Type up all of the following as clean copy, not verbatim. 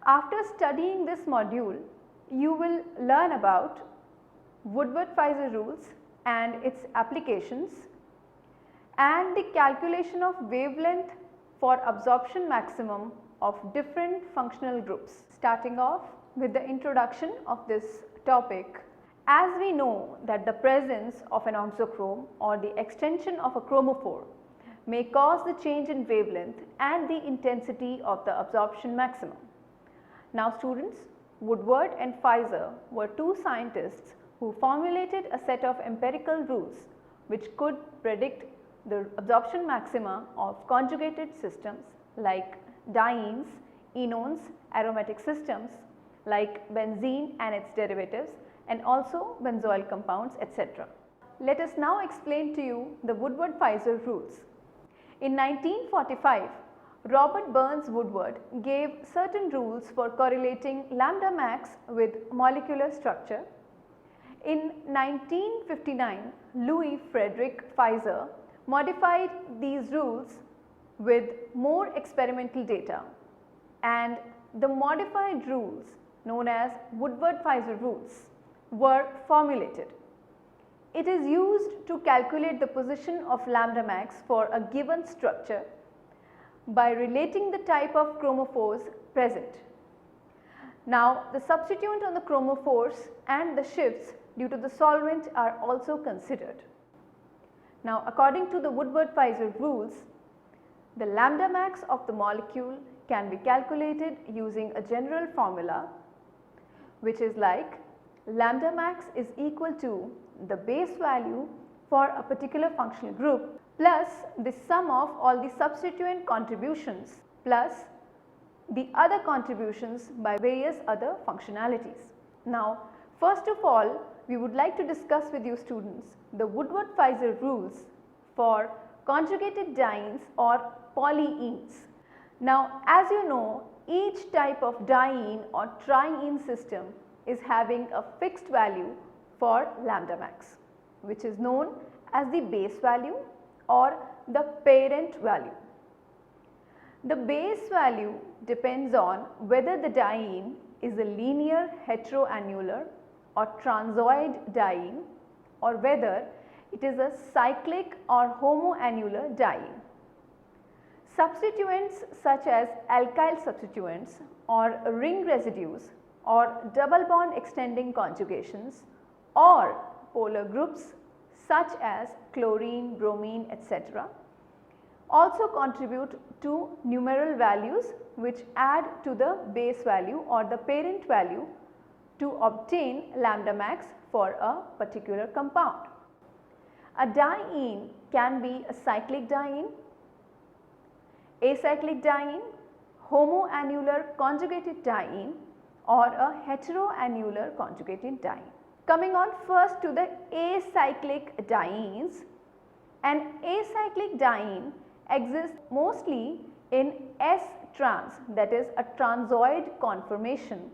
After studying this module, you will learn about Woodward-Pfizer rules and its applications, and the calculation of wavelength for absorption maximum of different functional groups. Starting off with the introduction of this topic, as we know that the presence of an auxochrome or the extension of a chromophore may cause the change in wavelength and the intensity of the absorption maximum. Now students, Woodward and Pfizer were two scientists who formulated a set of empirical rules which could predict the absorption maxima of conjugated systems like dienes, enones, aromatic systems like benzene and its derivatives, and also benzoyl compounds, etc. Let us now explain to you the Woodward-Pfizer rules. In 1945, Robert Burns Woodward gave certain rules for correlating lambda max with molecular structure. In 1959, Louis Frederick Pfizer modified these rules with more experimental data, and the modified rules known as Woodward-Pfizer rules were formulated. It is used to calculate the position of lambda max for a given structure by relating the type of chromophores present. Now, the substituent on the chromophores and the shifts due to the solvent are also considered. Now, according to the Woodward-Pfizer rules, the lambda max of the molecule can be calculated using a general formula, which is like lambda max is equal to the base value for a particular functional group plus the sum of all the substituent contributions plus the other contributions by various other functionalities. Now, first of all, we would like to discuss with you students the Woodward-Pfizer rules for conjugated dienes or polyenes. Now, as you know, each type of diene or triene system is having a fixed value for lambda max, which is known as the base value or the parent value. The base value depends on whether the diene is a linear heteroannular or transoid diene or whether it is a cyclic or homoannular diene. Substituents such as alkyl substituents or ring residues or double bond extending conjugations or polar groups such as chlorine, bromine, etc. also contribute to numeral values which add to the base value or the parent value to obtain lambda max for a particular compound. A diene can be a cyclic diene, acyclic diene, homoannular conjugated diene or a heteroannular conjugated diene. Coming on first to the acyclic dienes. An acyclic diene exists mostly in S-trans, that is a transoid conformation,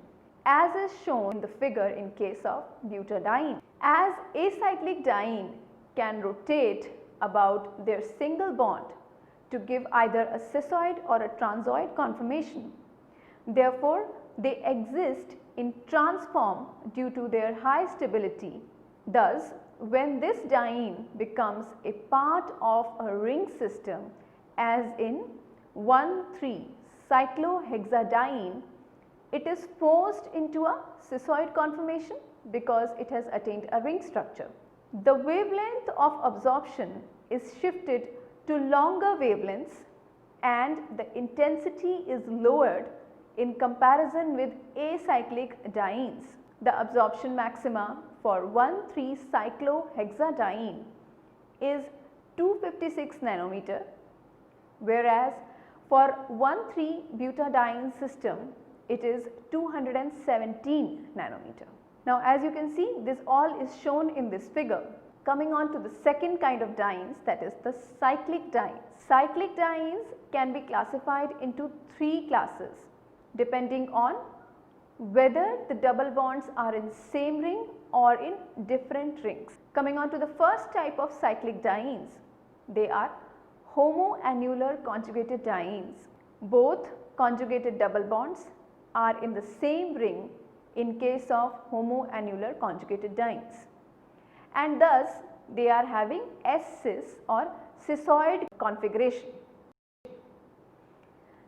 as is shown in the figure in case of butadiene. As acyclic diene can rotate about their single bond to give either a cis-oid or a transoid conformation. Therefore, they exist in trans form due to their high stability. Thus, when this diene becomes a part of a ring system as in 1,3-cyclohexadiene, it is forced into a cis-oid conformation because it has attained a ring structure. The wavelength of absorption is shifted to longer wavelengths and the intensity is lowered in comparison with acyclic dienes. The absorption maxima for 1,3-cyclohexadiene is 256 nanometer, whereas for 1,3-butadiene system it is 217 nanometer. Now, as you can see, this all is shown in this figure. Coming on to the second kind of dienes, that is the cyclic dienes. Cyclic dienes can be classified into three classes depending on whether the double bonds are in same ring or in different rings. Coming on to the first type of cyclic dienes, they are homoannular conjugated dienes. Both conjugated double bonds are in the same ring in case of homoannular conjugated dienes, and thus they are having S-cis or cissoid configuration.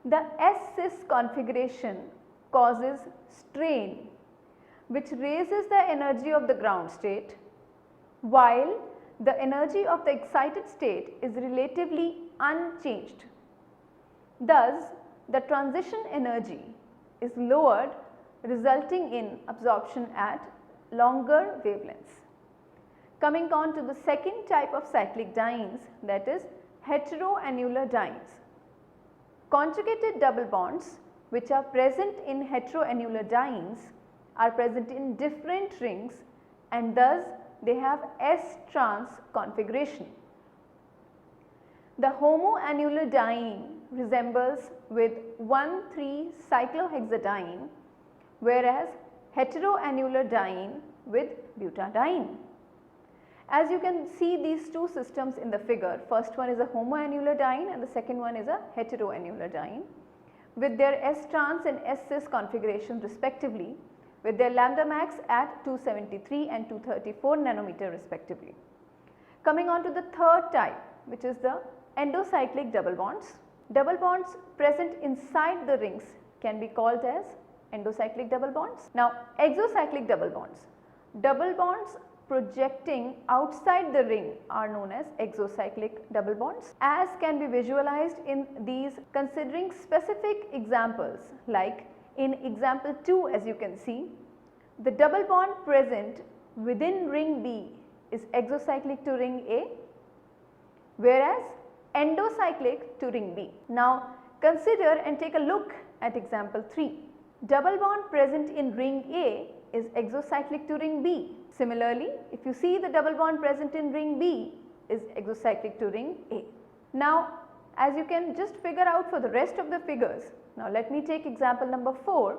The S-cis configuration causes strain which raises the energy of the ground state, while the energy of the excited state is relatively unchanged. Thus, the transition energy is lowered, resulting in absorption at longer wavelengths. Coming on to the second type of cyclic dienes, that is heteroannular dienes. Conjugated double bonds which are present in heteroannular dienes are present in different rings, and thus they have S-trans configuration. The homoannular diene resembles with 1,3-cyclohexadiene, whereas heteroannular diene with butadiene. As you can see these two systems in the figure, first one is a homoannular diene and the second one is a heteroannular diene with their S-trans and S-cis configurations respectively, with their lambda max at 273 and 234 nanometer respectively. Coming on to the third type, which is the endocyclic double bonds. Double bonds present inside the rings can be called as endocyclic double bonds. Now, exocyclic double bonds. Double bonds projecting outside the ring are known as exocyclic double bonds, as can be visualized in these considering specific examples, like in example 2, as you can see, the double bond present within ring B is exocyclic to ring A, whereas endocyclic to ring B. Now, consider and take a look at example 3. Double bond present in ring A is exocyclic to ring B. Similarly, if you see the double bond present in ring B is exocyclic to ring A. Now, as you can just figure out for the rest of the figures, now let me take example number 4,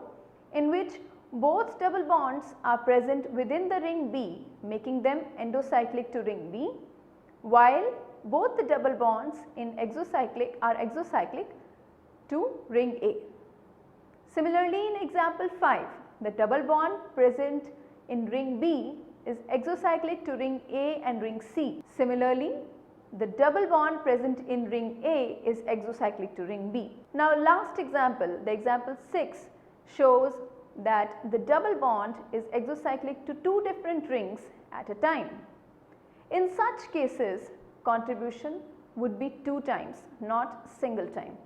in which both double bonds are present within the ring B, making them endocyclic to ring B, while both the double bonds in exocyclic are exocyclic to ring A. Similarly, in example 5, the double bond present in ring B is exocyclic to ring A and ring C. Similarly, the double bond present in ring A is exocyclic to ring B. Now, last example, the example 6 shows that the double bond is exocyclic to two different rings at a time. In such cases, contribution would be 2 times, not single time,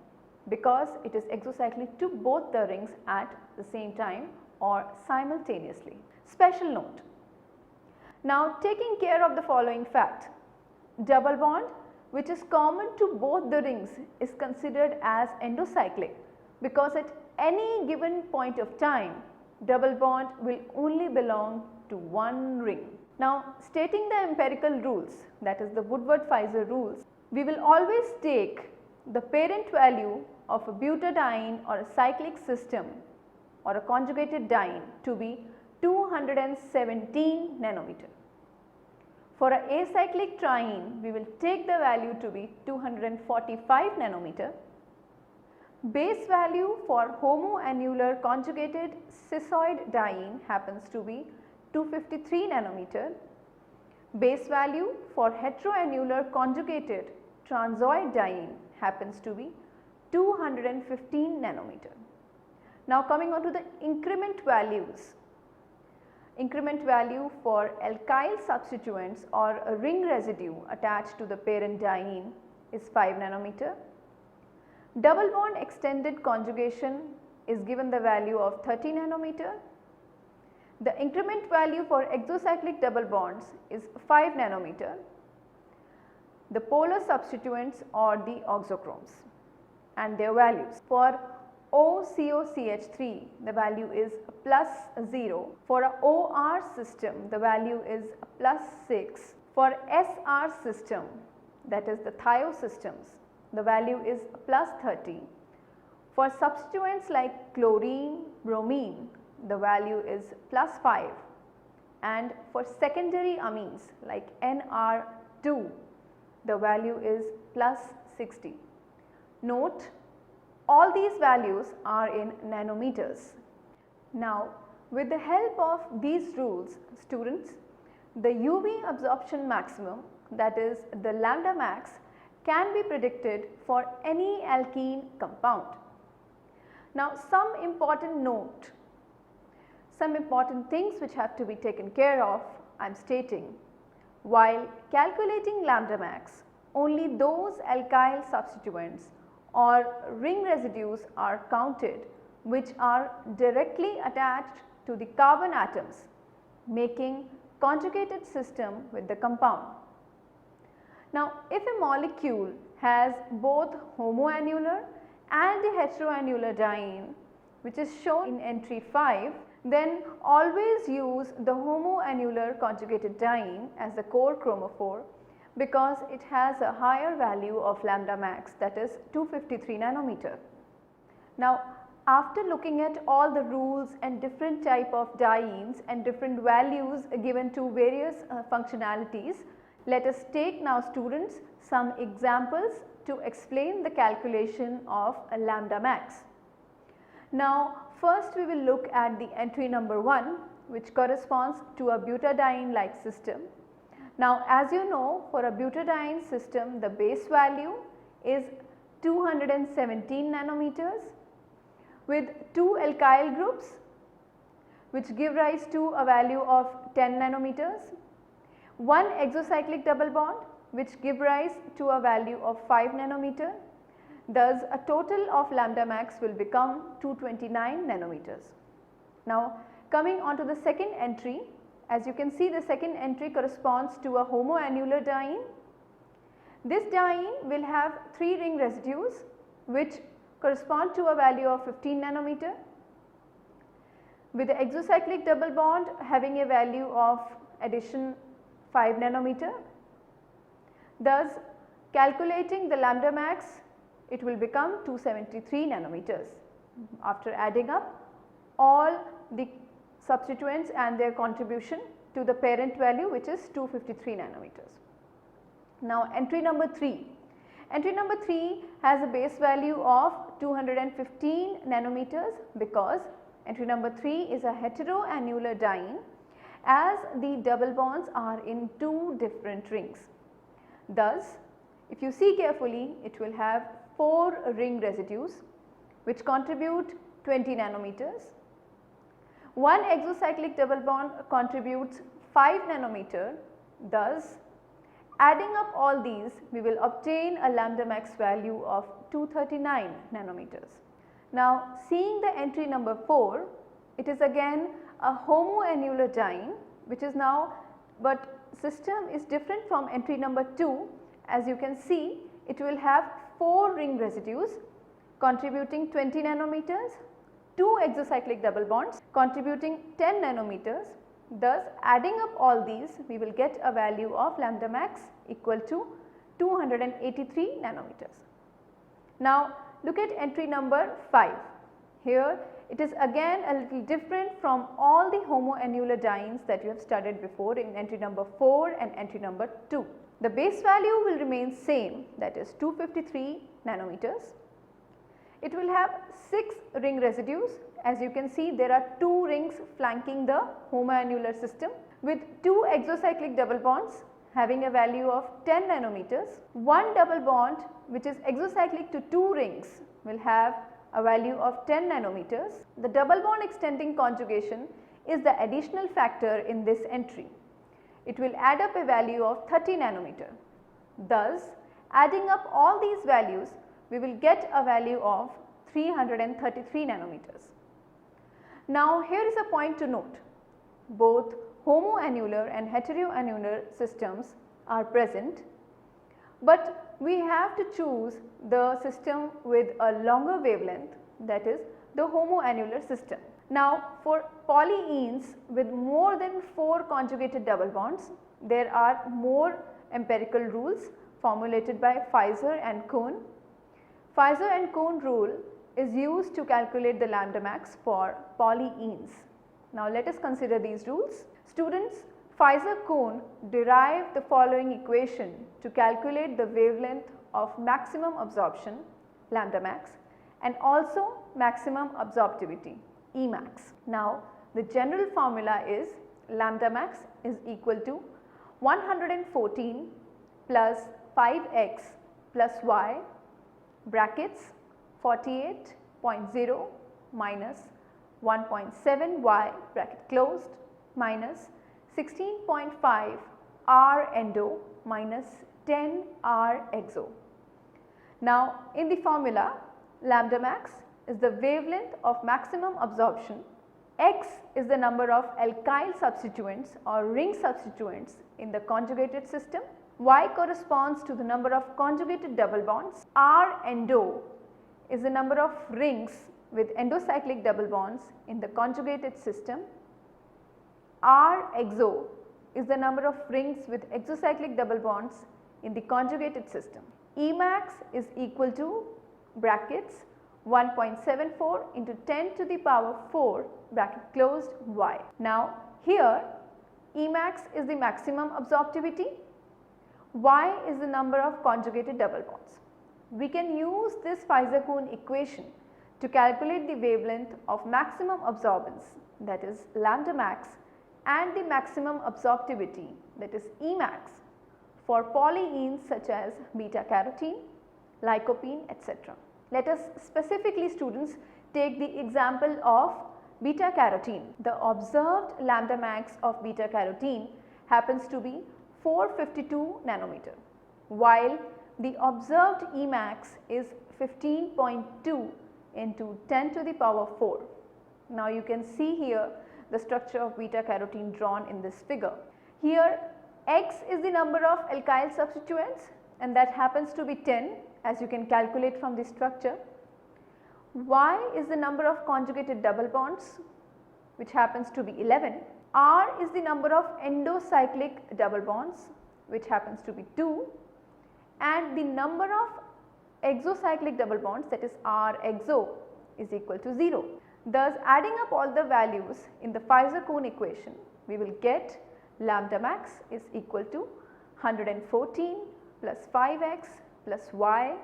because it is exocyclic to both the rings at the same time or simultaneously. Special note. Now, taking care of the following fact, double bond which is common to both the rings is considered as endocyclic, because at any given point of time double bond will only belong to one ring. Now, stating the empirical rules, that is the Woodward-Pfizer rules, we will always take the parent value of a butadiene or a cyclic system or a conjugated diene to be 217 nanometer. For a acyclic triene, we will take the value to be 245 nanometer. Base value for homoannular conjugated cissoid diene happens to be 253 nanometer. Base value for heteroannular conjugated transoid diene happens to be 215 nanometer. Now, coming on to the increment values. Increment value for alkyl substituents or a ring residue attached to the parent diene is 5 nanometer. Double bond extended conjugation is given the value of 30 nanometer. The increment value for exocyclic double bonds is 5 nanometer. The polar substituents or the oxochromes and their values. For OCOCH3, the value is +0. For a OR system, the value is +6. For SR system, that is the thio systems, the value is +30. For substituents like chlorine, bromine, the value is +5, and for secondary amines like NR2, the value is +60. Note, all these values are in nanometers. Now, with the help of these rules, students, the UV absorption maximum, that is the lambda max, can be predicted for any alkene compound. Now, some important things which have to be taken care of, I am stating. While calculating lambda max, only those alkyl substituents or ring residues are counted which are directly attached to the carbon atoms, making conjugated system with the compound. Now, if a molecule has both homoannular and a heteroannular diene, which is shown in entry 5, then always use the homoannular conjugated diene as the core chromophore, because it has a higher value of lambda max, that is 253 nanometer. Now, after looking at all the rules and different type of dienes and different values given to various functionalities, let us take now, students, some examples to explain the calculation of a lambda max. Now, first we will look at the entry number 1, which corresponds to a butadiene like system. Now, as you know, for a butadiene system, the base value is 217 nanometers with 2 alkyl groups which give rise to a value of 10 nanometers, 1 exocyclic double bond which give rise to a value of 5 nanometer. Thus, a total of lambda max will become 229 nanometers. Now, coming on to the second entry, as you can see, the second entry corresponds to a homoannular diene. This diene will have 3 ring residues which correspond to a value of 15 nanometer, with the exocyclic double bond having a value of addition 5 nanometer. Thus, calculating the lambda max, it will become 273 nanometers after adding up all the substituents and their contribution to the parent value, which is 253 nanometers. Now, entry number 3. Entry number 3 has a base value of 215 nanometers because entry number 3 is a heteroannular diene, as the double bonds are in 2 different rings. Thus, if you see carefully, it will have 4 ring residues which contribute 20 nanometers. 1 exocyclic double bond contributes 5 nanometer. Thus, adding up all these, we will obtain a lambda max value of 239 nanometers. Now, seeing the entry number 4, it is again a homoannular diene, which is now, but system is different from entry number 2. As you can see, it will have 4 ring residues contributing 20 nanometers, 2 exocyclic double bonds contributing 10 nanometers. Thus, adding up all these, we will get a value of lambda max equal to 283 nanometers. Now, look at entry number 5. Here it is again a little different from all the homoannular dienes that you have studied before in entry number 4 and entry number 2. The base value will remain same, that is 253 nanometers. It will have 6 ring residues. As you can see, there are 2 rings flanking the homoannular system with 2 exocyclic double bonds having a value of 10 nanometers. 1 double bond which is exocyclic to 2 rings will have a value of 10 nanometers. The double bond extending conjugation is the additional factor in this entry. It will add up a value of 30 nanometer. Thus, adding up all these values, we will get a value of 333 nanometers. Now, here is a point to note. Both homoannular and heteroannular systems are present, but we have to choose the system with a longer wavelength, that is the homoannular system. Now, for polyenes with more than 4 conjugated double bonds, there are more empirical rules formulated by Pfizer and Cohn. Pfizer and Cohn rule is used to calculate the lambda max for polyenes. Now, let us consider these rules. Students, Pfizer-Cohn derived the following equation to calculate the wavelength of maximum absorption, lambda max, and also maximum absorptivity. Emax. Now the general formula is lambda max is equal to 114 plus 5x plus y brackets 48.0 minus 1.7y bracket closed minus 16.5 R endo minus 10 R exo. Now in the formula, lambda max is the wavelength of maximum absorption, X is the number of alkyl substituents or ring substituents in the conjugated system, Y corresponds to the number of conjugated double bonds, R endo is the number of rings with endocyclic double bonds in the conjugated system, R exo is the number of rings with exocyclic double bonds in the conjugated system. Emax is equal to brackets 1.74 into 10 to the power 4 bracket closed y. Now here Emax is the maximum absorptivity, y is the number of conjugated double bonds. We can use this Fieser-Kuhn equation to calculate the wavelength of maximum absorbance, that is lambda max, and the maximum absorptivity, that is Emax, for polyenes such as beta carotene, lycopene, etc. Let us specifically, students, take the example of beta carotene. The observed lambda max of beta carotene happens to be 452 nanometer, while the observed Emax is 15.2 into 10 to the power 4. Now you can see here the structure of beta carotene drawn in this figure. Here X is the number of alkyl substituents and that happens to be 10, as you can calculate from the structure. Y is the number of conjugated double bonds, which happens to be 11. R is the number of endocyclic double bonds, which happens to be 2, and the number of exocyclic double bonds, that is R exo, is equal to 0. Thus adding up all the values in the Fieser-Kuhn equation, we will get lambda max is equal to 114 plus 5x plus y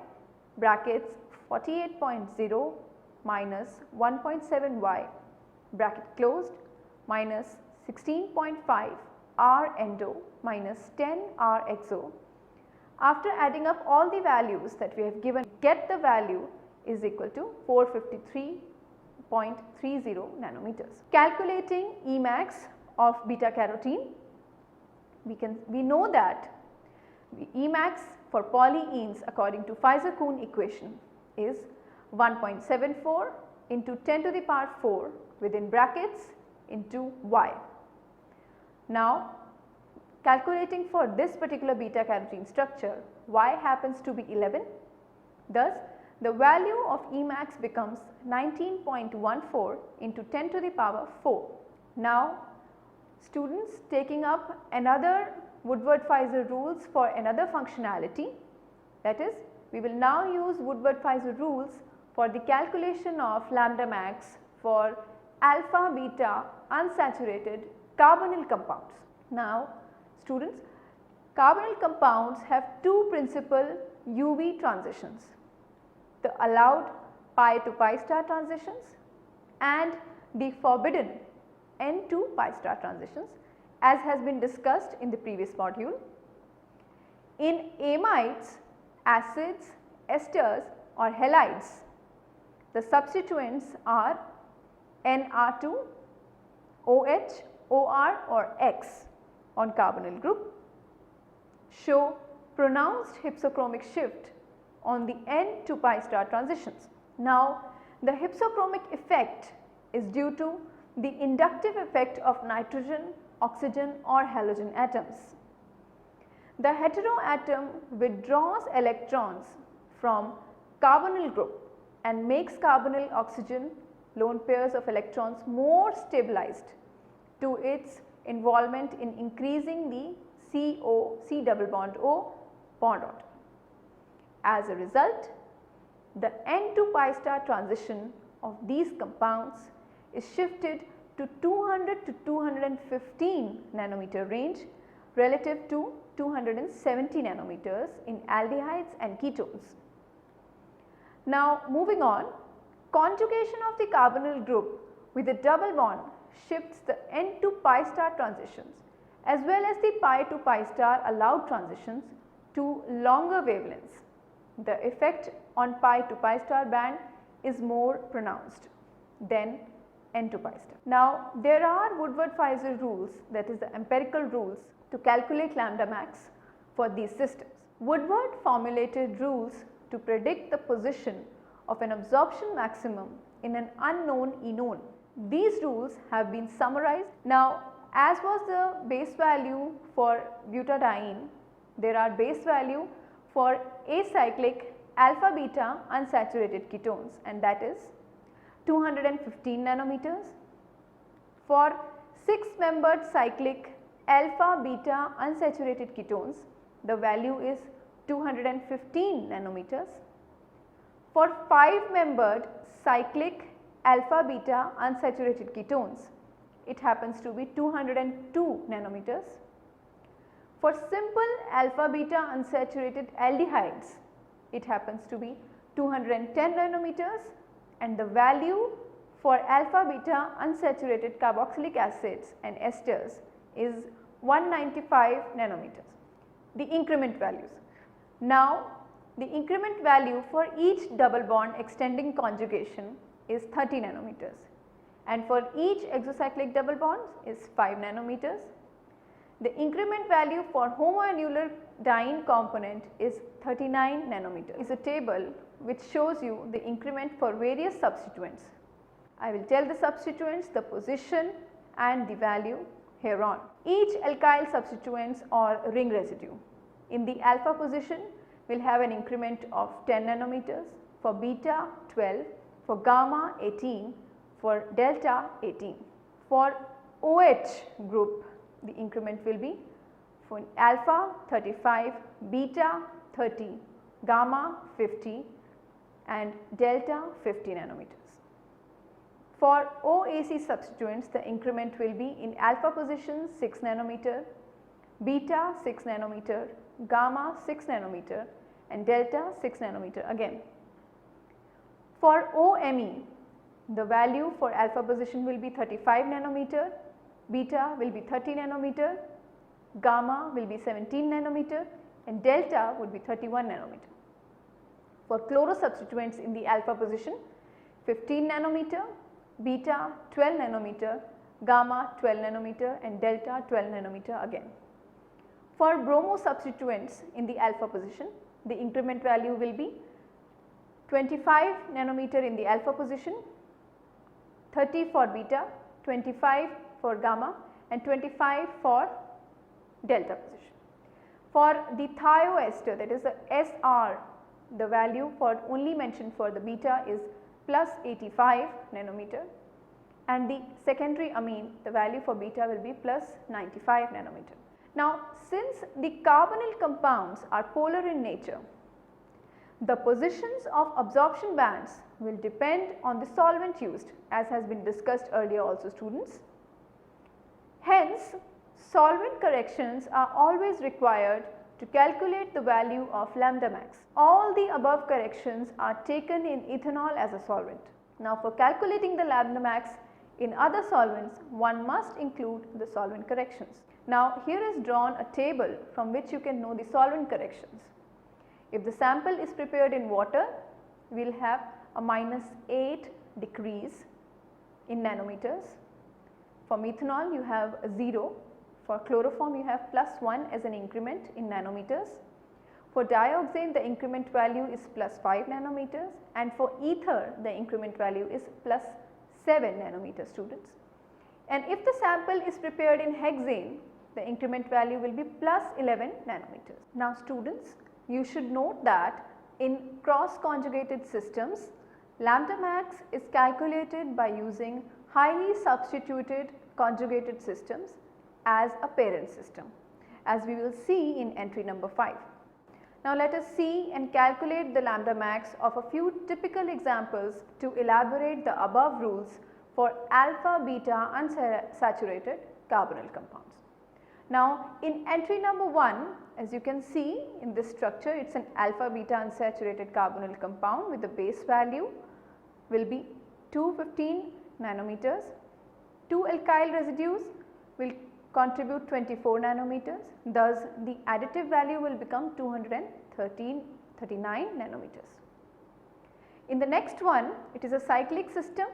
brackets 48.0 minus 1.7y bracket closed minus 16.5 R endo minus 10 R exo. After adding up all the values that we have given, get the value is equal to 453.30 nanometers. Calculating Emax of beta carotene, we know that the Emax for polyenes according to Fieser-Kuhn equation is 1.74 into 10 to the power 4 within brackets into y. Now calculating for this particular beta carotene structure, y happens to be 11. Thus the value of Emax becomes 19.14 into 10 to the power 4. Now students, taking up another Woodward-Fieser rules for another functionality, that is, we will now use Woodward-Fieser rules for the calculation of lambda max for alpha beta unsaturated carbonyl compounds. Now students, carbonyl compounds have two principal UV transitions, the allowed pi to pi star transitions and the forbidden N to pi star transitions, as has been discussed in the previous module. In amides, acids, esters or halides, the substituents are NR2, OH, OR or X on carbonyl group, show pronounced hypsochromic shift on the N to pi star transitions. Now the hypsochromic effect is due to the inductive effect of nitrogen, oxygen or halogen atoms. The heteroatom withdraws electrons from carbonyl group and makes carbonyl oxygen lone pairs of electrons more stabilized to its involvement in increasing the C double bond O bond order. As a result, the N to pi star transition of these compounds is shifted to 200 to 215 nanometer range relative to 270 nanometers in aldehydes and ketones. Now moving on, conjugation of the carbonyl group with a double bond shifts the N to pi star transitions as well as the pi to pi star allowed transitions to longer wavelengths. The effect on pi to pi star band is more pronounced than N to pi star. Now, there are Woodward-Fieser rules, that is the empirical rules to calculate lambda max for these systems. Woodward formulated rules to predict the position of an absorption maximum in an unknown E known. These rules have been summarized. Now, as was the base value for butadiene, there are base value for acyclic alpha beta unsaturated ketones, and that is 215 nanometers. For 6-membered cyclic alpha beta unsaturated ketones, the value is 215 nanometers. For 5-membered cyclic alpha beta unsaturated ketones, it happens to be 202 nanometers. For simple alpha beta unsaturated aldehydes, it happens to be 210 nanometers, and the value for alpha beta unsaturated carboxylic acids and esters is 195 nanometers. The increment values. Now, the increment value for each double bond extending conjugation is 30 nanometers, and for each exocyclic double bond is 5 nanometers. The increment value for homoannular diene component is 39 nanometers. Is a table which shows you the increment for various substituents. I will tell the substituents, the position and the value hereon. Each alkyl substituents or ring residue in the alpha position will have an increment of 10 nanometers, for beta 12, for gamma 18, for delta 18. For OH group, the increment will be for alpha 35, beta 30, gamma 50 and delta 50 nanometers. For OAC substituents, the increment will be in alpha position 6 nanometer, beta 6 nanometer, gamma 6 nanometer and delta 6 nanometer again. For OMe, the value for alpha position will be 35 nanometer, beta will be 30 nanometer, gamma will be 17 nanometer and delta would be 31 nanometer. For chloro substituents in the alpha position, 15 nanometer, beta 12 nanometer, gamma 12 nanometer and delta 12 nanometer again. For bromo substituents in the alpha position, the increment value will be 25 nanometer in the alpha position, 30 for beta, 25 for gamma and 25 for delta position. For the thioester, that is the SR, the value for only mentioned for the beta is plus 85 nanometer, and the secondary amine, the value for beta will be plus 95 nanometer. Now, since the carbonyl compounds are polar in nature, the positions of absorption bands will depend on the solvent used, as has been discussed earlier also, students. Hence, solvent corrections are always required to calculate the value of lambda max. All the above corrections are taken in ethanol as a solvent. Now, for calculating the lambda max in other solvents, one must include the solvent corrections. Now, here is drawn a table from which you can know the solvent corrections. If the sample is prepared in water, we will have a -8 decrease in nanometers. For methanol, you have a 0. For chloroform, you have +1 as an increment in nanometers. For dioxane, the increment value is +5 nanometers, and for ether, the increment value is +7 nanometers, students. And if the sample is prepared in hexane, the increment value will be +11 nanometers. Now, students, you should note that in cross conjugated systems, lambda max is calculated by using highly substituted conjugated systems as a parent system, as we will see in entry number 5. Now, let us see and calculate the lambda max of a few typical examples to elaborate the above rules for alpha beta unsaturated carbonyl compounds. Now, in entry number 1, as you can see in this structure, it is an alpha beta unsaturated carbonyl compound with the base value will be 215 nanometers. 2 alkyl residues will contribute 24 nanometers. Thus, the additive value will become 239 nanometers. In the next one, it is a cyclic system.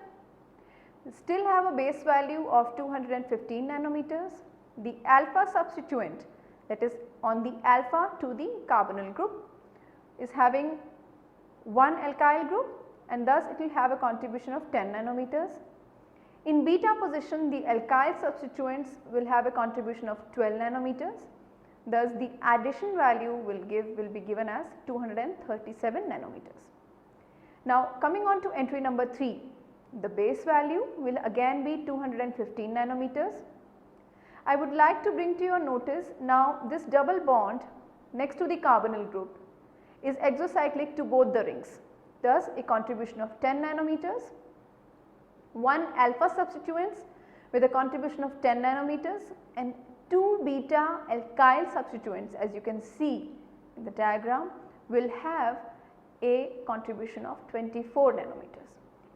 We still have a base value of 215 nanometers. The alpha substituent, that is on the alpha to the carbonyl group, is having one alkyl group, and thus it will have a contribution of 10 nanometers. In beta position, the alkyl substituents will have a contribution of 12 nanometers. Thus, the addition value will be given as 237 nanometers. Now, coming on to entry number 3, the base value will again be 215 nanometers. I would like to bring to your notice now this double bond next to the carbonyl group is exocyclic to both the rings. Thus, a contribution of 10 nanometers, 1 alpha substituents with a contribution of 10 nanometers and 2 beta alkyl substituents, as you can see in the diagram, will have a contribution of 24 nanometers.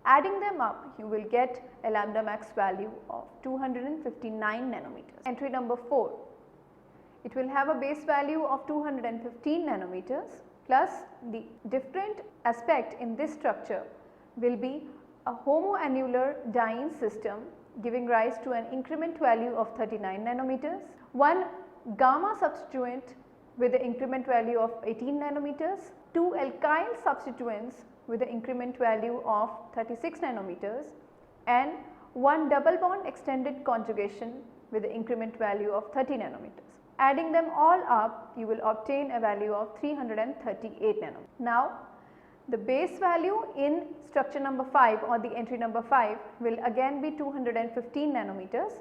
Adding them up, you will get a lambda max value of 259 nanometers. Entry number 4, it will have a base value of 215 nanometers plus the different aspect in this structure will be a homoannular diene system giving rise to an increment value of 39 nanometers, 1 gamma substituent with the increment value of 18 nanometers, 2 alkyl substituents with the increment value of 36 nanometers and 1 double bond extended conjugation with the increment value of 30 nanometers. Adding them all up, you will obtain a value of 338 nanometers. Now, the base value in structure number 5 or the entry number 5 will again be 215 nanometers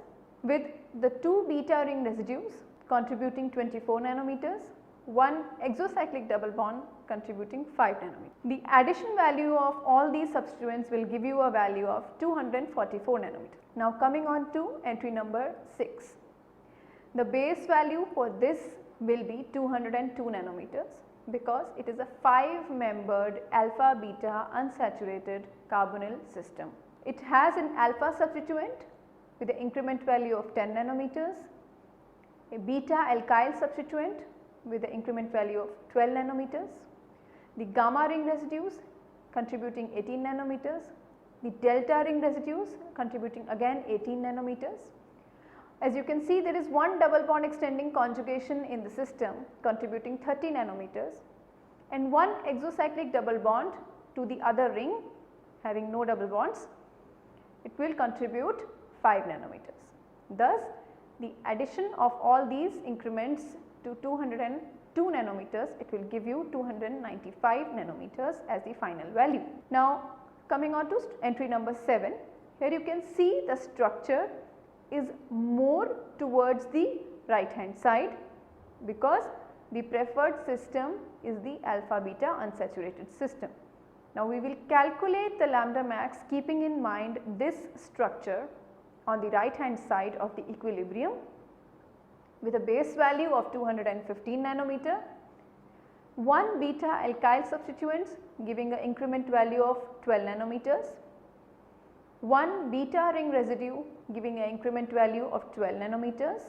with the 2 beta ring residues contributing 24 nanometers, 1 exocyclic double bond contributing 5 nanometers. The addition value of all these substituents will give you a value of 244 nanometers. Now, coming on to entry number 6. The base value for this will be 202 nanometers because it is a 5-membered alpha beta unsaturated carbonyl system. It has an alpha substituent with the increment value of 10 nanometers, a beta alkyl substituent with the increment value of 12 nanometers, the gamma ring residues contributing 18 nanometers, the delta ring residues contributing again 18 nanometers. As you can see, there is 1 double bond extending conjugation in the system contributing 30 nanometers and 1 exocyclic double bond to the other ring having no double bonds. It will contribute 5 nanometers. Thus, the addition of all these increments to 202 nanometers, it will give you 295 nanometers as the final value. Now, coming on to entry number 7, here you can see the structure is more towards the right hand side because the preferred system is the alpha beta unsaturated system. Now, we will calculate the lambda max keeping in mind this structure on the right hand side of the equilibrium with a base value of 215 nanometer, 1 beta alkyl substituents giving an increment value of 12 nanometers, 1 beta ring residue giving an increment value of 12 nanometers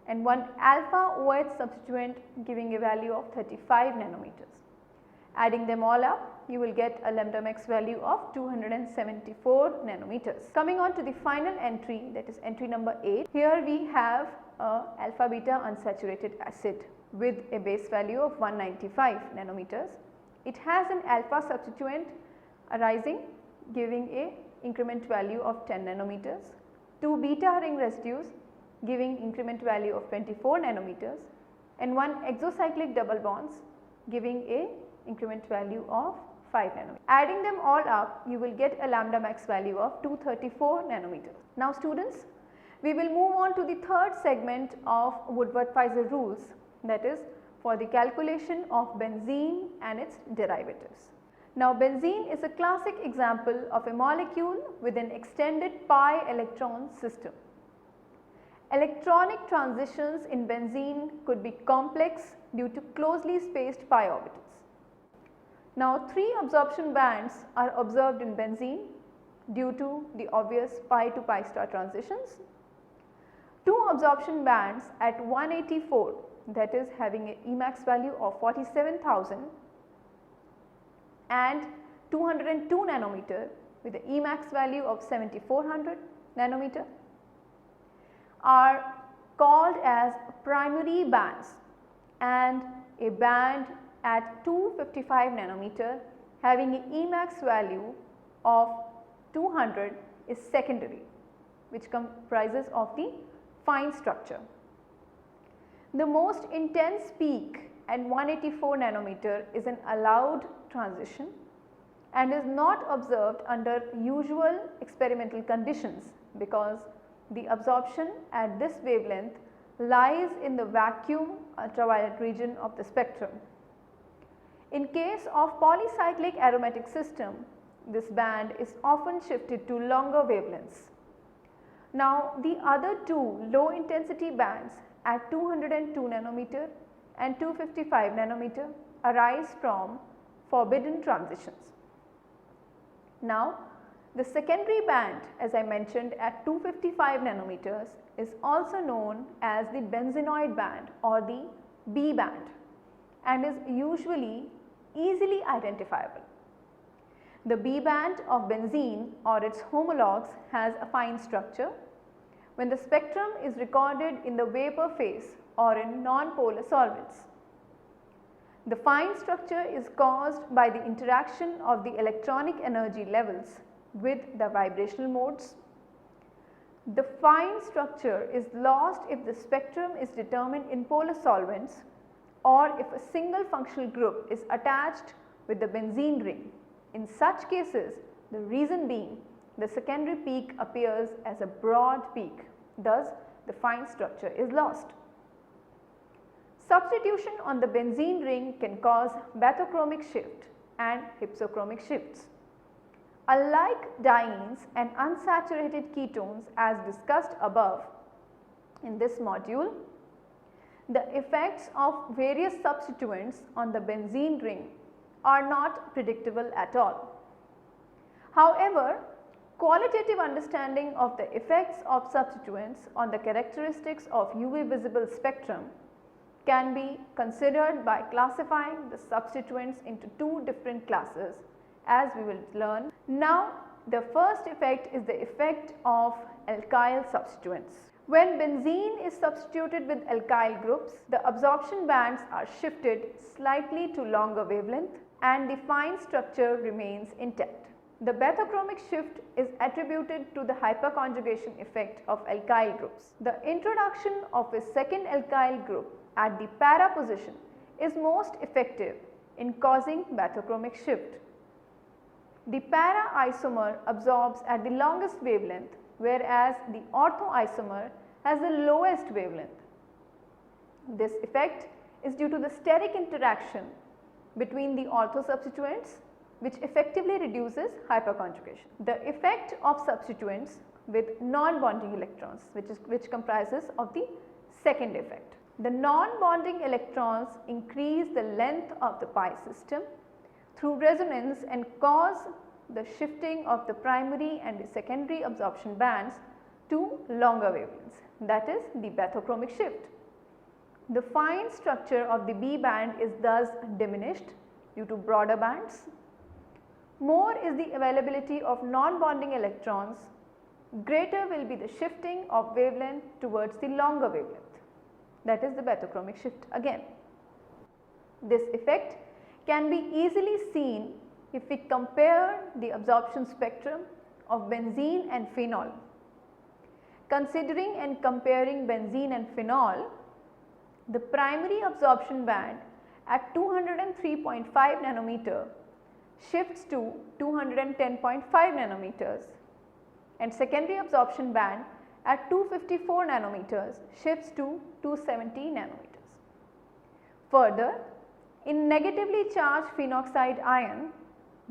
and 1 alpha OH substituent giving a value of 35 nanometers. Adding them all up, you will get a lambda max value of 274 nanometers. Coming on to the final entry, that is entry number 8. Here we have a alpha beta unsaturated acid with a base value of 195 nanometers. It has an alpha substituent arising giving a increment value of 10 nanometers, 2 beta ring residues giving increment value of 24 nanometers and 1 exocyclic double bonds giving a increment value of 5 nanometers. Adding them all up, you will get a lambda max value of 234 nanometers. Now students, we will move on to the third segment of Woodward-Pfizer rules, that is for the calculation of benzene and its derivatives. Now benzene is a classic example of a molecule with an extended pi electron system. Electronic transitions in benzene could be complex due to closely spaced pi orbitals. Now 3 absorption bands are observed in benzene. due to the obvious pi to pi star transitions. Two absorption bands at 184, that is having a Emax value of 47,000 and 202 nanometer with an Emax value of 7400 nanometer are called as primary bands, and a band at 255 nanometer having an Emax value of 200 is secondary, which comprises of the fine structure. The most intense peak at 184 nanometer is an allowed transition and is not observed under usual experimental conditions because the absorption at this wavelength lies in the vacuum ultraviolet region of the spectrum. In case of polycyclic aromatic system, this band is often shifted to longer wavelengths. Now, the other two low intensity bands at 202 nanometer and 255 nanometer arise from forbidden transitions. Now, the secondary band, as I mentioned, at 255 nanometers is also known as the benzenoid band or the B band and is usually easily identifiable. The B band of benzene or its homologues has a fine structure. When the spectrum is recorded in the vapor phase or in non-polar solvents, the fine structure is caused by the interaction of the electronic energy levels with the vibrational modes. The fine structure is lost if the spectrum is determined in polar solvents or if a single functional group is attached with the benzene ring. In such cases, the reason being the secondary peak appears as a broad peak, thus the fine structure is lost. Substitution on the benzene ring can cause bathochromic shift and hypsochromic shifts. Unlike dienes and unsaturated ketones as discussed above in this module, the effects of various substituents on the benzene ring are not predictable at all. However, qualitative understanding of the effects of substituents on the characteristics of UV visible spectrum can be considered by classifying the substituents into two different classes, as we will learn. Now, the first effect is the effect of alkyl substituents. When benzene is substituted with alkyl groups, the absorption bands are shifted slightly to longer wavelength and the fine structure remains intact. The bathochromic shift is attributed to the hyperconjugation effect of alkyl groups. The introduction of a second alkyl group at the para position is most effective in causing bathochromic shift. The para isomer absorbs at the longest wavelength, whereas the ortho isomer has the lowest wavelength. This effect is due to the steric interaction between the ortho substituents, which effectively reduces hyperconjugation. The effect of substituents with non-bonding electrons, which comprises of the second effect. The non-bonding electrons increase the length of the pi system through resonance and cause the shifting of the primary and the secondary absorption bands to longer wavelengths, that is the bathochromic shift. The fine structure of the B band is thus diminished due to broader bands. More is the availability of non-bonding electrons, greater will be the shifting of wavelength towards the longer wavelength, that is the bathochromic shift again. This effect can be easily seen if we compare the absorption spectrum of benzene and phenol. Considering and comparing benzene and phenol, the primary absorption band at 203.5 nanometer shifts to 210.5 nanometers and secondary absorption band at 254 nanometers shifts to 270 nanometers. Further, in negatively charged phenoxide ion,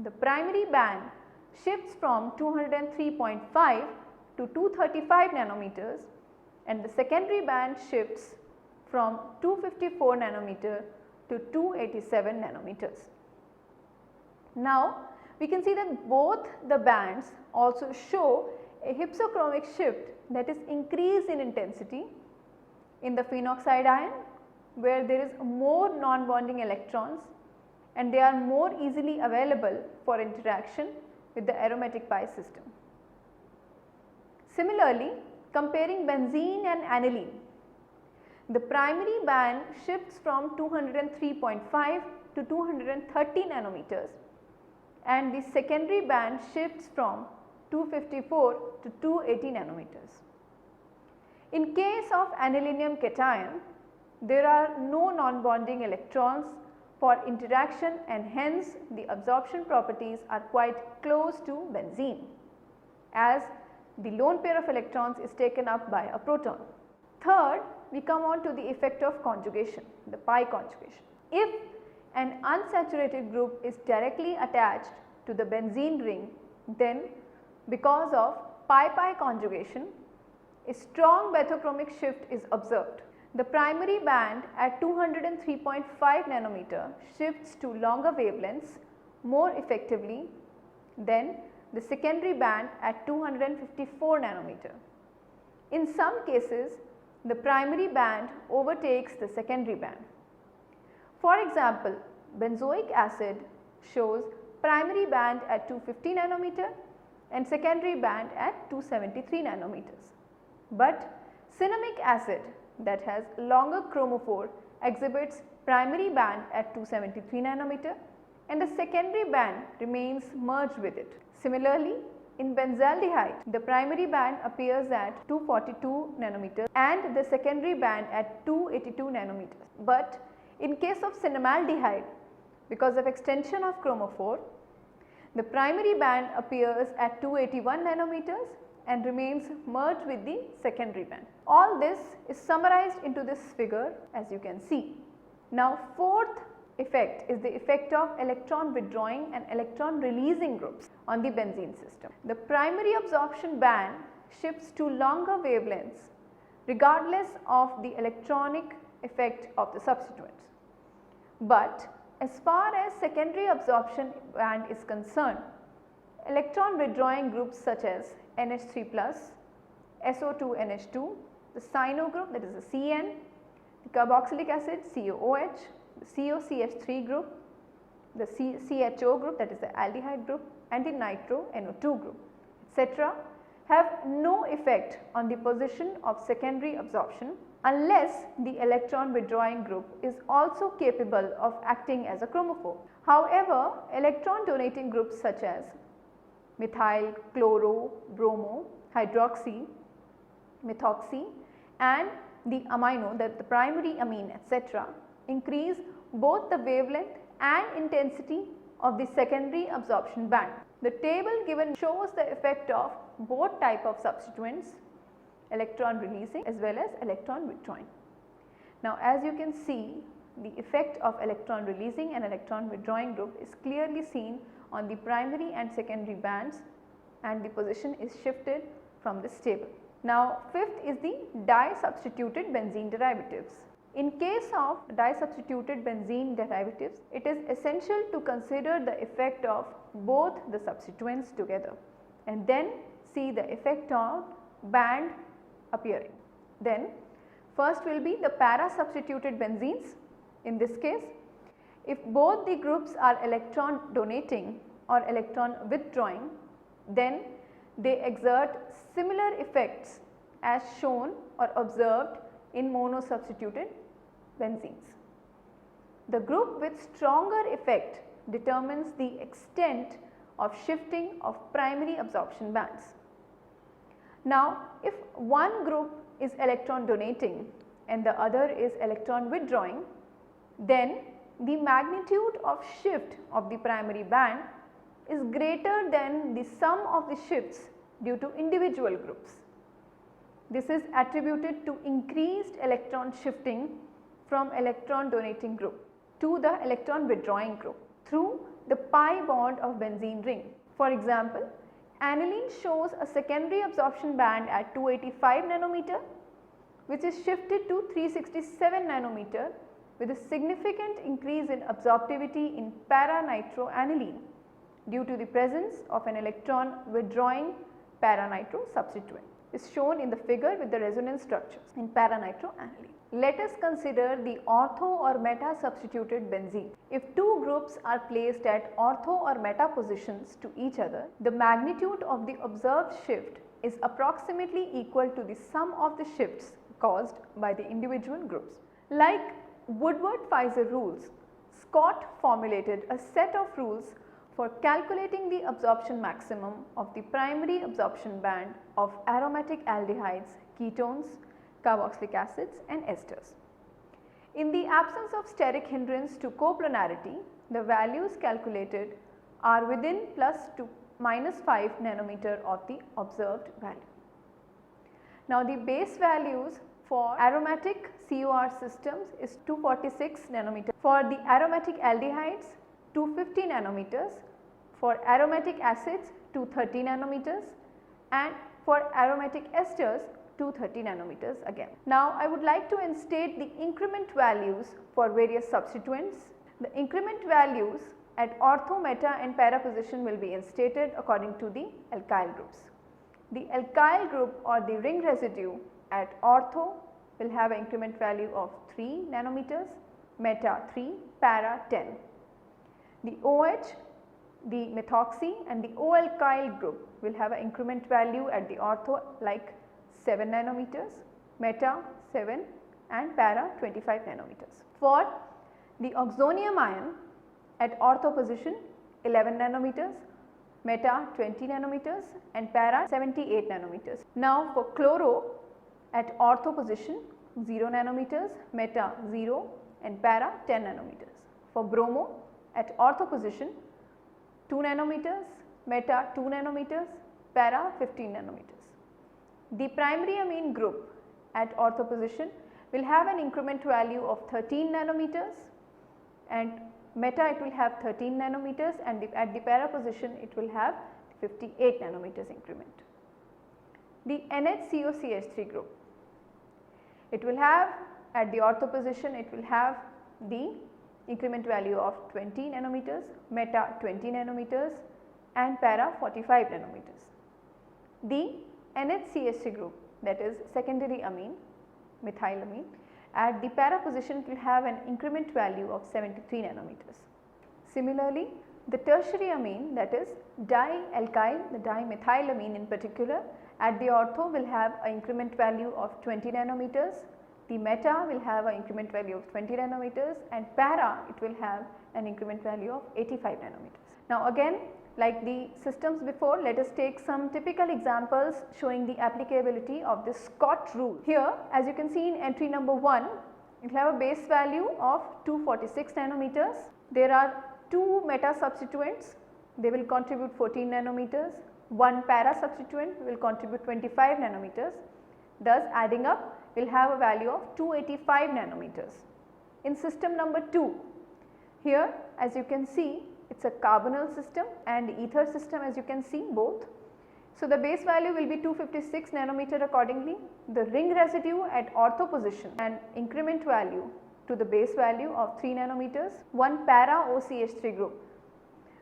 the primary band shifts from 203.5 to 235 nanometers and the secondary band shifts from 254 nanometer to 287 nanometers. Now, we can see that both the bands also show a hypsochromic shift, that is increase in intensity in the phenoxide ion, where there is more non-bonding electrons and they are more easily available for interaction with the aromatic pi system. Similarly, comparing benzene and aniline, the primary band shifts from 203.5 to 230 nanometers and the secondary band shifts from 254 to 280 nanometers. In case of anilinium cation, there are no non-bonding electrons for interaction and hence the absorption properties are quite close to benzene, as the lone pair of electrons is taken up by a proton. Third, we come on to the effect of conjugation, the pi conjugation. If an unsaturated group is directly attached to the benzene ring, then because of pi-pi conjugation, a strong bathochromic shift is observed. The primary band at 203.5 nanometer shifts to longer wavelengths more effectively than the secondary band at 254 nanometer. In some cases, the primary band overtakes the secondary band. For example, benzoic acid shows primary band at 250 nanometer and secondary band at 273 nanometers. But cinnamic acid that has longer chromophore exhibits primary band at 273 nanometer and the secondary band remains merged with it. Similarly, in benzaldehyde, the primary band appears at 242 nanometers and the secondary band at 282 nanometers. But in case of cinnamaldehyde, because of extension of chromophore, the primary band appears at 281 nanometers and remains merged with the secondary band. All this is summarized into this figure as you can see. Now, fourth effect is the effect of electron withdrawing and electron releasing groups on the benzene system. The primary absorption band shifts to longer wavelengths regardless of the electronic effect of the substituents. But as far as secondary absorption band is concerned, electron withdrawing groups such as NH3+, SO2NH2, the cyano group, that is the CN, the carboxylic acid COOH, the COCH3 group, the CHO group, that is the aldehyde group, and the nitro NO2 group, etc., have no effect on the position of secondary absorption unless the electron withdrawing group is also capable of acting as a chromophore. However, electron donating groups such as methyl, chloro, bromo, hydroxy, methoxy and the amino, that the primary amine, etc., increase both the wavelength and intensity of the secondary absorption band. The table given shows the effect of both type of substituents, electron releasing as well as electron withdrawing. Now, as you can see, the effect of electron releasing and electron withdrawing group is clearly seen on the primary and secondary bands and the position is shifted from this table. Now, fifth is the di-substituted benzene derivatives. In case of di-substituted benzene derivatives, it is essential to consider the effect of both the substituents together and then see the effect of band appearing. Then first will be the para-substituted benzenes. In this case, if both the groups are electron donating or electron withdrawing, then they exert similar effects as shown or observed in mono-substituted benzenes. The group with stronger effect determines the extent of shifting of primary absorption bands. Now, if one group is electron donating and the other is electron withdrawing, then the magnitude of shift of the primary band is greater than the sum of the shifts due to individual groups. This is attributed to increased electron shifting from electron donating group to the electron withdrawing group through the pi bond of benzene ring. For example, aniline shows a secondary absorption band at 285 nanometer which is shifted to 367 nanometer with a significant increase in absorptivity in para-nitroaniline due to the presence of an electron withdrawing para-nitro substituent is shown in the figure with the resonance structures in para-nitroaniline. Let us consider the ortho or meta substituted benzene. If two groups are placed at ortho or meta positions to each other, the magnitude of the observed shift is approximately equal to the sum of the shifts caused by the individual groups. Like Woodward-Fieser rules, Scott formulated a set of rules for calculating the absorption maximum of the primary absorption band of aromatic aldehydes, ketones, carboxylic acids and esters. In the absence of steric hindrance to coplanarity, the values calculated are within plus to minus 5 nanometer of the observed value. Now the base values for aromatic COR systems is 246 nanometer. For the aromatic aldehydes, 250 nanometers, for aromatic acids 230 nanometers and for aromatic esters 230 nanometers again. Now I would like to instate the increment values for various substituents. The increment values at ortho, meta and para position will be instated according to the alkyl groups. The alkyl group or the ring residue at ortho will have an increment value of 3 nanometers, meta 3, para 10. The OH, the methoxy and the O-alkyl group will have an increment value at the ortho like 7 nanometers, meta 7 and para 25 nanometers. For the oxonium ion at ortho position 11 nanometers, meta 20 nanometers and para 78 nanometers. Now for chloro at ortho position 0 nanometers, meta 0 and para 10 nanometers. For bromo at ortho position 2 nanometers, meta 2 nanometers, para 15 nanometers. The primary amine group at ortho position will have an increment value of 13 nanometers and meta it will have 13 nanometers and at the para position it will have 58 nanometers increment. The NHCOCH3 group, it will have at the ortho position it will have the increment value of 20 nanometers, meta 20 nanometers and para 45 nanometers. The NHCH3 group, that is secondary amine, methylamine, at the para position it will have an increment value of 73 nanometers. Similarly, the tertiary amine, that is dialkyl, the dimethylamine in particular, at the ortho will have an increment value of 20 nanometers, the meta will have an increment value of 20 nanometers and para it will have an increment value of 85 nanometers. Now again, like the systems before, let us take some typical examples showing the applicability of this Scott rule. Here as you can see in entry number 1, it will have a base value of 246 nanometers. There are 2 meta substituents, they will contribute 14 nanometers, 1 para substituent will contribute 25 nanometers, thus adding up will have a value of 285 nanometers. In system number 2, here as you can see it is a carbonyl system and ether system as you can see both. So the base value will be 256 nanometer accordingly. The ring residue at ortho position and increment value to the base value of 3 nanometers, 1 para OCH3 group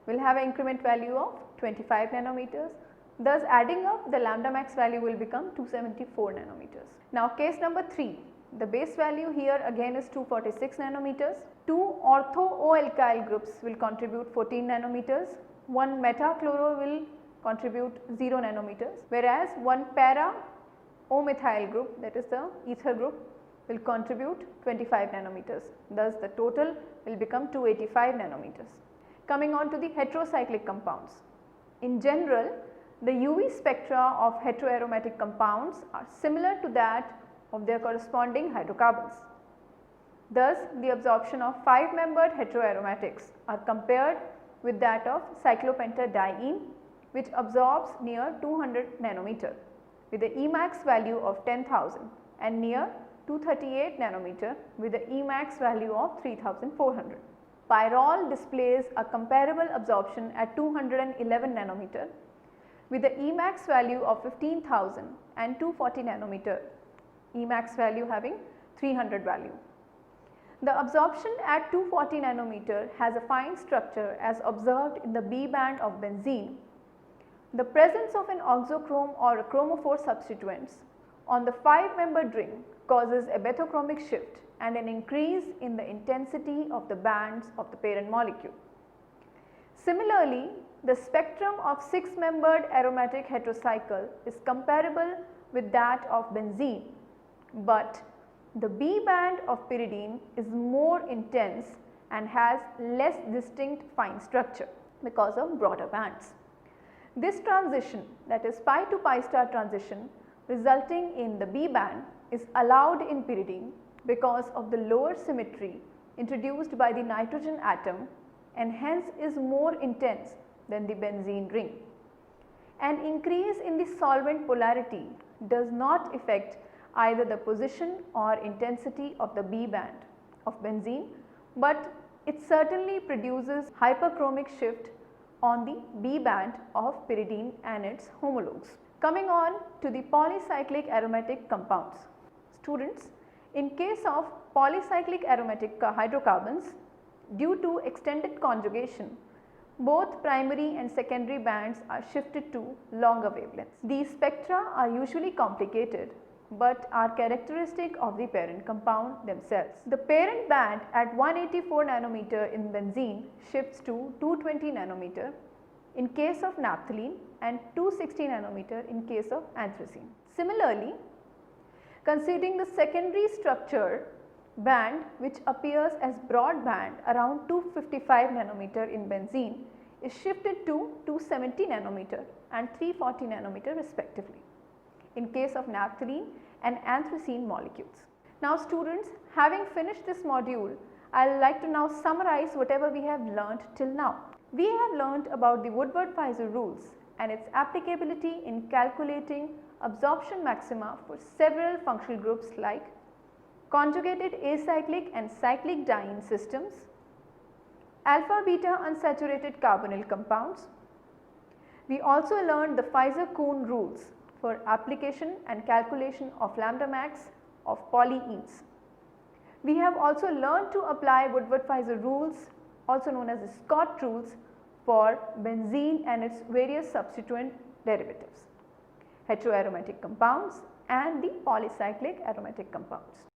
will have an increment value of 25 nanometers. Thus adding up the lambda max value will become 274 nanometers. Now case number 3, the base value here again is 246 nanometers. 2 ortho O-alkyl groups will contribute 14 nanometers, 1 metachloro will contribute 0 nanometers, whereas 1 para O-methyl group, that is the ether group, will contribute 25 nanometers. Thus the total will become 285 nanometers. Coming on to the heterocyclic compounds. In general, the UV spectra of heteroaromatic compounds are similar to that of their corresponding hydrocarbons. Thus, the absorption of 5-membered heteroaromatics are compared with that of cyclopentadiene, which absorbs near 200 nanometer with the Emax value of 10,000 and near 238 nanometer with the Emax value of 3,400. Pyrrole displays a comparable absorption at 211 nanometer with the Emax value of 15,000 and 240 nanometer, Emax value having 300 value. The absorption at 240 nanometer has a fine structure as observed in the B band of benzene. The presence of an oxochrome or a chromophore substituents on the 5-membered ring causes a bethochromic shift and an increase in the intensity of the bands of the parent molecule. Similarly, the spectrum of 6-membered aromatic heterocycle is comparable with that of benzene, but the B band of pyridine is more intense and has less distinct fine structure because of broader bands. This transition, that is pi to pi star transition, resulting in the B band is allowed in pyridine because of the lower symmetry introduced by the nitrogen atom and hence is more intense than the benzene ring. An increase in the solvent polarity does not affect either the position or intensity of the B band of benzene, but it certainly produces hyperchromic shift on the B band of pyridine and its homologues. Coming on to the polycyclic aromatic compounds. Students, in case of polycyclic aromatic hydrocarbons, due to extended conjugation, both primary and secondary bands are shifted to longer wavelengths. These spectra are usually complicated but are characteristic of the parent compound themselves. The parent band at 184 nanometer in benzene shifts to 220 nanometer in case of naphthalene and 260 nanometer in case of anthracene. Similarly, considering the secondary structure band which appears as broad band around 255 nanometer in benzene is shifted to 270 nanometer and 340 nanometer respectively in case of naphthalene and anthracene molecules. Now students, having finished this module, I would like to now summarize whatever we have learnt till now. We have learnt about the Woodward-Pfizer rules and its applicability in calculating absorption maxima for several functional groups like conjugated acyclic and cyclic diene systems, alpha beta unsaturated carbonyl compounds. We also learned the Pfizer-Kuhn rules for application and calculation of lambda max of polyenes. We have also learned to apply Woodward-Pfizer rules, also known as the Scott rules, for benzene and its various substituent derivatives, heteroaromatic compounds and the polycyclic aromatic compounds.